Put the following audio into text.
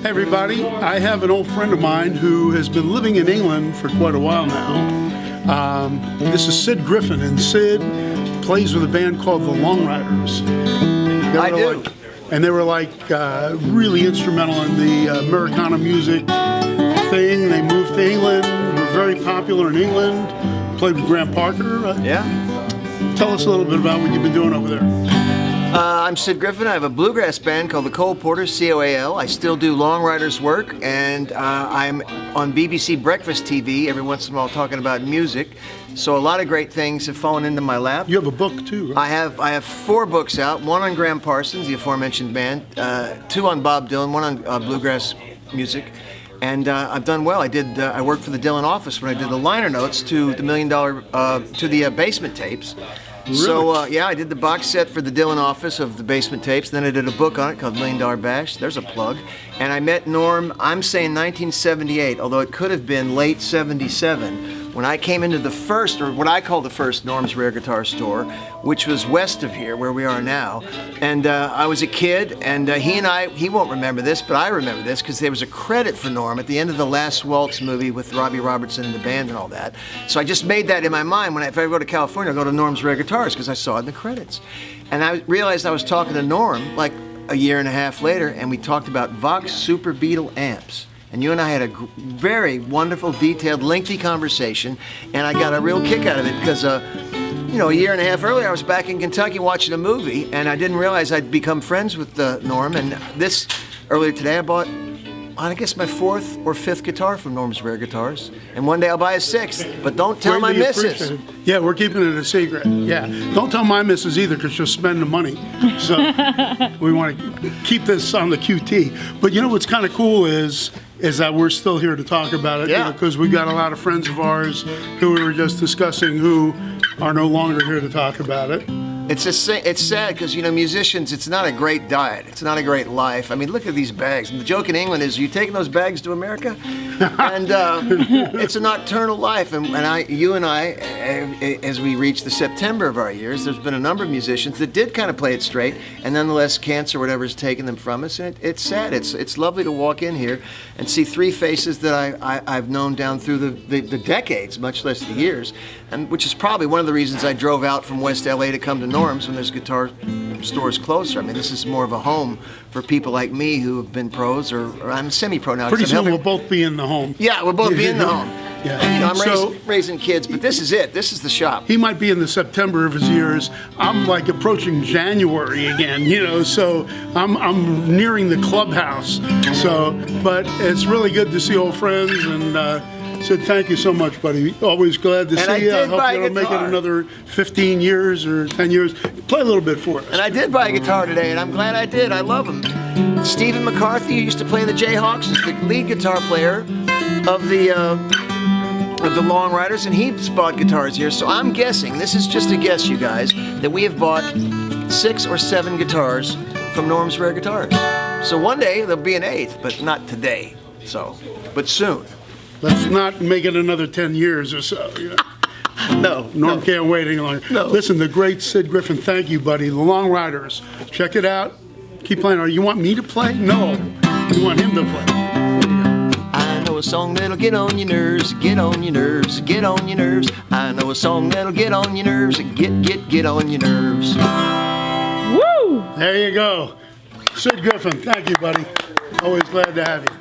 Hey everybody, I have an old friend of mine who has been living in England for quite a while now. This is Sid Griffin, and Sid plays with a band called the Long Ryders. I do. And they were really instrumental in the Americana music thing. They moved to England, were very popular in England, played with Graham Parker. Yeah. Tell us a little bit about what you've been doing over there. I'm Sid Griffin. I have a bluegrass band called the Cole Porters, COAL. I still do Long Ryders work, and I'm on BBC Breakfast TV every once in a while talking about music. So a lot of great things have fallen into my lap. You have a book too, right? I have 4 books out, one on Graham Parsons, the aforementioned band, 2 on Bob Dylan, one on bluegrass music. And I've done well. I worked for the Dylan office when I did the liner notes to the Basement tapes. Really? So yeah, I did the box set for the Dylan office of the Basement tapes. Then I did a book on it called $1 Million Bash. There's a plug. And I met Norm, I'm saying 1978, although it could have been late 77, when I came into the first, or what I call the first, Norm's Rare Guitar store, which was west of here, where we are now. And I was a kid, and he won't remember this, but I remember this, because there was a credit for Norm at the end of the Last Waltz movie with Robbie Robertson and the band and all that. So I just made that in my mind. If I go to California, I'll go to Norm's Rare Guitars, because I saw it in the credits. And I realized I was talking to Norm like a year and a half later, and we talked about Vox Super Beetle amps. And you and I had a very wonderful, detailed, lengthy conversation, and I got a real kick out of it because, a year and a half earlier, I was back in Kentucky watching a movie, and I didn't realize I'd become friends with Norm. And earlier today, I bought, I guess, my 4th or 5th guitar from Norm's Rare Guitars, and one day I'll buy a 6th. But don't tell my missus. Yeah, we're keeping it a secret. Yeah, don't tell my missus either, because she'll spend the money. So we want to keep this on the QT. But you know what's kind of cool is that we're still here to talk about it. Yeah. Because we've got a lot of friends of ours who we were just discussing who are no longer here to talk about it. It's sad because, musicians, it's not a great diet. It's not a great life. I mean, look at these bags. And the joke in England is, are you taking those bags to America? And it's a nocturnal life. And you and I, as we reach the September of our years, there's been a number of musicians that did kind of play it straight, and nonetheless, cancer or whatever has taken them from us. And it's sad. It's lovely to walk in here and see 3 faces that I've known down through the decades, much less the years, and which is probably one of the reasons I drove out from West LA to come to Norm's when there's guitar stores closer. I mean, this is more of a home for people like me who have been pros, or I'm semi-pro now. Pretty soon we'll both be in the home. Yeah, we'll both be in the home. Yeah. And, I'm raising kids, but this is it. This is the shop. He might be in the September of his years. I'm like approaching January again, so I'm nearing the clubhouse. So, but it's really good to see old friends, and Sid, thank you so much, buddy. Always glad to see you. I hope you'll make it another 15 years or 10 years. Play a little bit for us. And I did buy a guitar today, and I'm glad I did. I love him. Stephen McCarthy, who used to play in the Jayhawks, is the lead guitar player of the Long Ryders, and he's bought guitars here. So I'm guessing, this is just a guess, you guys, that we have bought 6 or 7 guitars from Norm's Rare Guitars. So one day there'll be an 8th, but not today. But soon. Let's not make it another 10 years or so. No. Norm can't wait any longer. No. Listen, the great Sid Griffin, thank you, buddy. The Long Ryders. Check it out. Keep playing. You want me to play? No. You want him to play. I know a song that'll get on your nerves, get on your nerves, get on your nerves. I know a song that'll get on your nerves, get on your nerves. Woo! There you go. Sid Griffin, thank you, buddy. Always glad to have you.